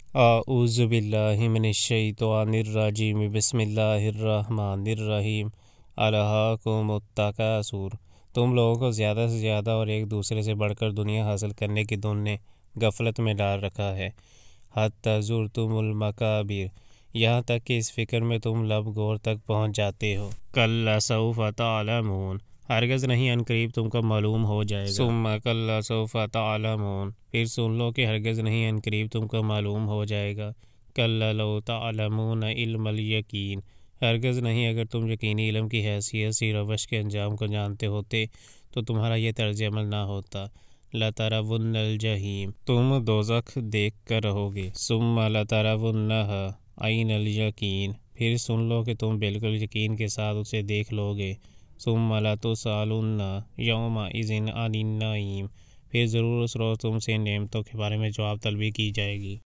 औज़ुबिल्लाहि मिनश्शैतानिर्रजीम बिस्मिल्लाहिर्रहमानिर्रहीम अलहाकुमुत्तकासुर। तुम लोगों को ज़्यादा से ज़्यादा और एक दूसरे से बढ़कर दुनिया हासिल करने की धुन ने गफलत में डाल रखा है। हत्ता ज़ुरतुमुल मकाबिर, यहाँ तक कि इस फिक्र में तुम लब गोर तक पहुँच जाते हो। कल्ला सौफ़ तअलमून, हरगज़ नहीं अनकरीब तुमको मालूम हो जाएगा। सुम्मा कल्ला सौफ़ तअलमून, फिर सुन लो कि हरगज़ नहीं अनकरीब तुमको मालूम हो जाएगा। कल्ला लौ तअलमून इल्मल यकीन, हरगज़ नहीं अगर तुम यकीनी इल्म की हैसियत से रवश के अंजाम को जानते होते तो तुम्हारा ये तर्ज अमल ना होता। लतरवुन्नल जहीम, तुम दोज़ख देख कर रहोगे। सुम्मा लतरवुन्नहा ऐनल यकीन, फिर सुन लो कि तुम बिल्कुल यकीन के साथ उसे देख लोगे। सुम्मा लतुसअलुन्ना यौमइज़िन अनिन नईम, फिर ज़रूर उस रोज़ तुमसे नेमतों के बारे में जवाब तलबी की जाएगी।